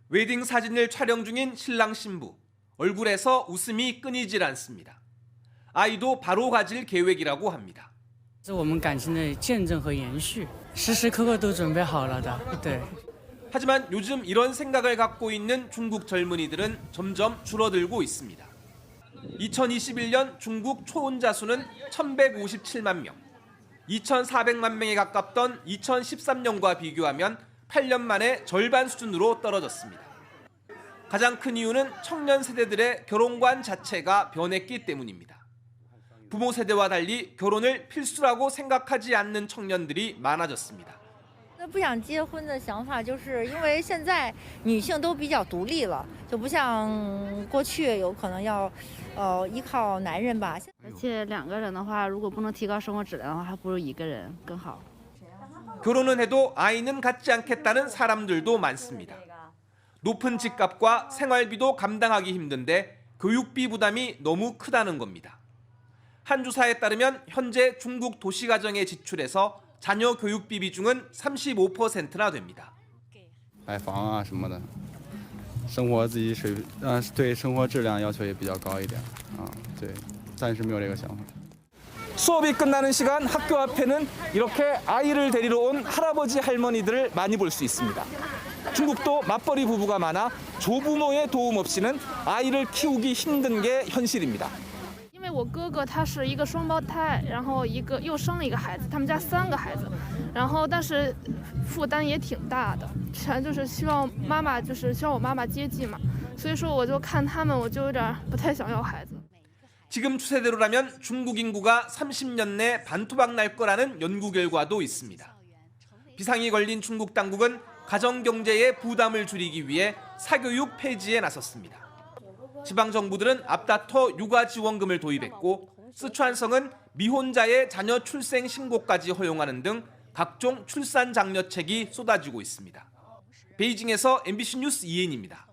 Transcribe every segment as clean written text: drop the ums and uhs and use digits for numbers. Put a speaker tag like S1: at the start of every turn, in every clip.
S1: 웨딩 사진을 촬영 중인 신랑 신부. 얼굴에서 웃음이 끊이질 않습니다. 아이도 바로 가질 계획이라고 합니다.
S2: 是我们感情的见证和延续，时时刻刻都准备好了的。对。
S1: 하지만 요즘 이런 생각을 갖고 있는 중국 젊은이들은 점점 줄어들고 있습니다. 2021년 중국 초혼자 수는 1,157만 명, 2,400만 명에 가깝던 2013년과 비교하면 8년 만에 절반 수준으로 떨어졌습니다. 가장 큰 이유는 청년 세대들의 결혼관 자체가 변했기 때문입니다. 부모 세대와 달리 결혼을 필수라고 생각하지 않는 청년들이 많아졌습니다.
S3: 不想结婚的想法，就是因为现在女性都比较独立了，就不像过去有可能要，依靠男人吧。
S4: 而且两个人的话，如果不能提高生活质量的话，还不如一个人更好。
S1: 결혼은 해도 아이는 갖지 않겠다는 사람들도 많습니다. 높은 집값과 생활비도 감당하기 힘든데 교육비 부담이 너무 크다는 겁니다. 한 조사에 따르면 현재 중국 도시가정의 지출에서 자녀 교육비 비중은 35%나 됩니다.
S5: 买房啊什么的，生活自己对生活质量要求也比较高一点啊，对，暂时没有这个想法。
S1: 수업이 끝나는 시간 학교 앞에는 이렇게 아이를 데리러 온 할아버지 할머니들을 많이 볼 수 있습니다. 중국도 맞벌이 부부가 많아 조부모의 도움 없이는 아이를 키우기 힘든 게 현실입니다.
S6: 因为我哥哥他是一个双胞胎，然后又生了一个孩子，他们家3个孩子，然后但是负担也挺大的，全就是希望妈妈我妈妈接济嘛，所以说我就看他们我就有点不太想要孩子。
S1: 지금 추세대로라면 중국 인구가 30년 내 반토막 날 거라는 연구 결과도 있습니다. 비상이 걸린 중국 당국은 가정 경제의 부담을 줄이기 위해 사교육 폐지에 나섰습니다. 지방 정부들은 앞다퉈 육아 지원금을 도입했고 쓰촨성은 미혼자의 자녀 출생 신고까지 허용하는 등 각종 출산 장려책이 쏟아지고 있습니다. 베이징에서 MBC 뉴스 이혜인입니다.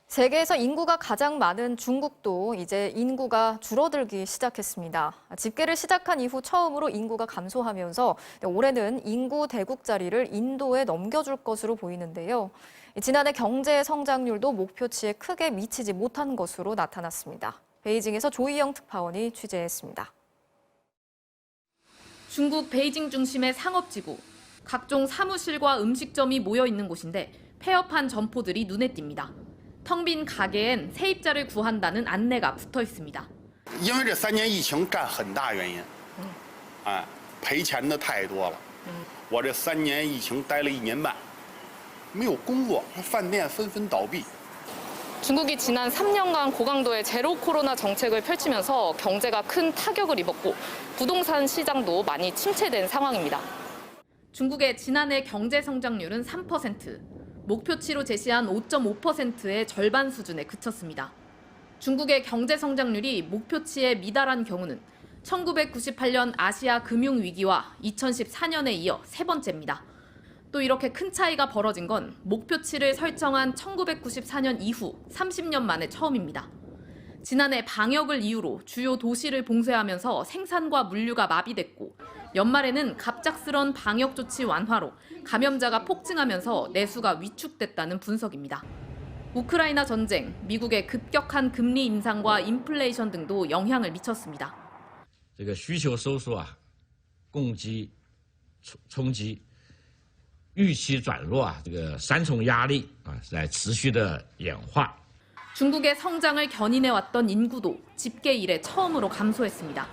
S7: 세계에서 인구가 가장 많은 중국도 이제 인구가 줄어들기 시작했습니다. 집계를 시작한 이후 처음으로 인구가 감소하면서 올해는 인구 대국 자리를 인도에 넘겨줄 것으로 보이는데요. 지난해 경제 성장률도 목표치에 크게 미치지 못한 것으로 나타났습니다. 베이징에서 조희영 특파원이 취재했습니다.
S8: 중국 베이징 중심의 상업지구, 각종 사무실과 음식점이 모여 있는 곳인데 폐업한 점포들이 눈에 띕니다. 텅 빈 가게엔 세입자를 구한다는 안내가 붙어 있습니다.
S9: 因为这3年疫情占很大原因，赔钱的太多了。我这3年疫情待了1年半，没有工作，饭店纷纷倒闭。
S8: 중국이 지난 3년간 고강도의 제로 코로나 정책을 펼치면서 경제가 큰 타격을 입었고 부동산 시장도 많이 침체된 상황입니다. 중국의 지난해 경제 성장률은 3%. 목표치로 제시한 5.5%의 절반 수준에 그쳤습니다. 중국의 경제 성장률이 목표치에 미달한 경우는 1998년 아시아 금융위기와 2014년에 이어 3번째입니다. 또 이렇게 큰 차이가 벌어진 건 목표치를 설정한 1994년 이후 30년 만에 처음입니다. 지난해 방역을 이유로 주요 도시를 봉쇄하면서 생산과 물류가 마비됐고 연말에는 갑작스런 방역 조치 완화로 감염자가 폭증하면서 내수가 위축됐다는 분석입니다. 우크라이나 전쟁, 미국의 급격한 금리 인상과 인플레이션 등도 영향을 미쳤습니다.
S10: 这个需求收缩啊，供给冲击，预期转弱啊，这个3重压力啊在持续的演化。
S8: 중국의 성장을 견인해왔던 인구도 집계 이래 처음으로 감소했습니다.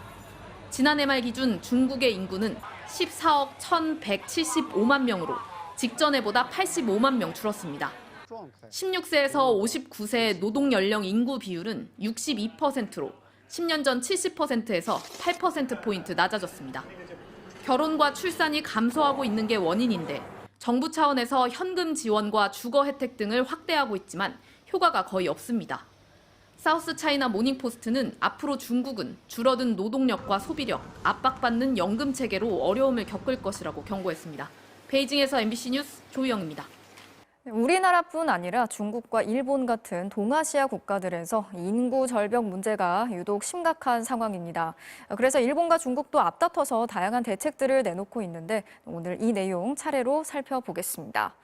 S8: 지난해 말 기준 중국의 인구는 14억 1,175만 명으로 직전해보다 85만 명 줄었습니다. 16세에서 59세 노동 연령 인구 비율은 62%로 10년 전 70%에서 8%포인트 낮아졌습니다. 결혼과 출산이 감소하고 있는 게 원인인데 정부 차원에서 현금 지원과 주거 혜택 등을 확대하고 있지만 효과가 거의 없습니다. 사우스 차이나 모닝포스트는 앞으로 중국은 줄어든 노동력과 소비력, 압박받는 연금 체계로 어려움을 겪을 것이라고 경고했습니다. 베이징에서 MBC 뉴스 조희영입니다.
S7: 우리나라뿐 아니라 중국과 일본 같은 동아시아 국가들에서 인구 절벽 문제가 유독 심각한 상황입니다. 그래서 일본과 중국도 앞다퉈서 다양한 대책들을 내놓고 있는데 오늘 이 내용 차례로 살펴보겠습니다.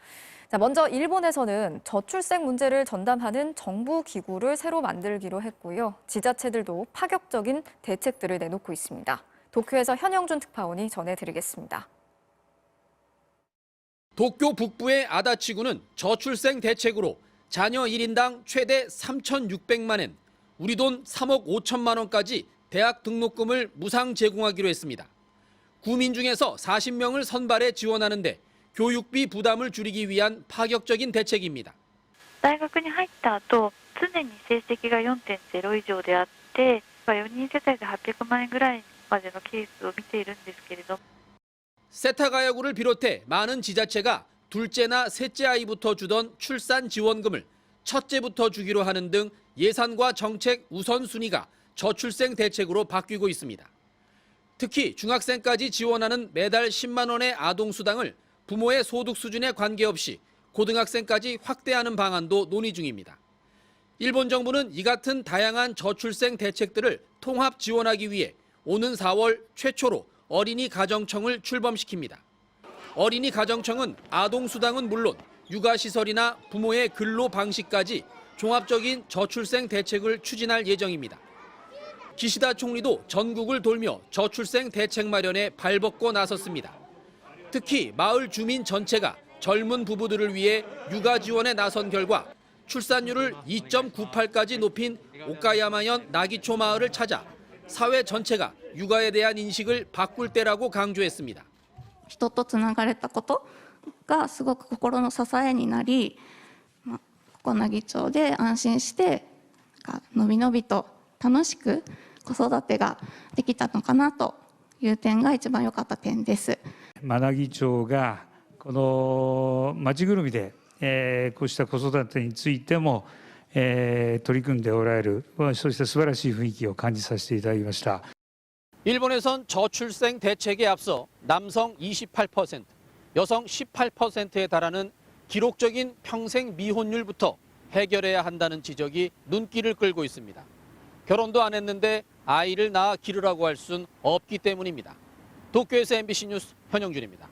S7: 자, 먼저 일본에서는 저출생 문제를 전담하는 정부 기구를 새로 만들기로 했고요. 지자체들도 파격적인 대책들을 내놓고 있습니다. 도쿄에서 현영준 특파원이 전해드리겠습니다.
S11: 도쿄 북부의 아다치구는 저출생 대책으로 자녀 1인당 최대 3,600만 엔, 우리 돈 3억 5천만 원까지 대학 등록금을 무상 제공하기로 했습니다. 구민 중에서 40명을 선발해 지원하는데 교육비 부담을 줄이기 위한 파격적인 대책입니다.
S12: 大学に入った後、常に成績が 4.0 以上であって、4人世帯で800万円ぐらいまでのケースを見ているんですけれど。
S11: 세타가야구를 비롯해 많은 지자체가 둘째나 셋째 아이부터 주던 출산 지원금을 첫째부터 주기로 하는 등 예산과 정책 우선순위가 저출생 대책으로 바뀌고 있습니다. 특히 중학생까지 지원하는 매달 10만 원의 아동수당을 부모의 소득 수준에 관계없이 고등학생까지 확대하는 방안도 논의 중입니다. 일본 정부는 이 같은 다양한 저출생 대책들을 통합 지원하기 위해 오는 4월 최초로 어린이 가정청을 출범시킵니다. 어린이 가정청은 아동수당은 물론 육아시설이나 부모의 근로 방식까지 종합적인 저출생 대책을 추진할 예정입니다. 기시다 총리도 전국을 돌며 저출생 대책 마련에 발벗고 나섰습니다. 특히 마을 주민 전체가 젊은 부부들을 위해 육아 지원에 나선 결과 출산율을 2.98까지 높인 오카야마현 나기초 마을을 찾아 사회 전체가 육아에 대한 인식을 바꿀 때라고 강조했습니다.
S12: 人とつながれたことがすごく心の支えになり、ここ奈義町で安心してのびのびと楽しく子育てができたのかなという点が一番良かった点です。
S13: 奈義町がこの町ぐるみで、こうした子育てについても、取り組んでおられる、そうした素晴らしい雰囲気を感じさせていただきました。
S11: 일본에선 저출생 대책에 앞서 남성 28%, 여성 18%에 달하는 기록적인 평생 미혼율부터 해결해야 한다는 지적이 눈길을 끌고 있습니다. 결혼도 안 했는데 아이를 낳아 기르라고 할 순 없기 때문입니다. 도쿄에서 MBC 뉴스 현영준입니다.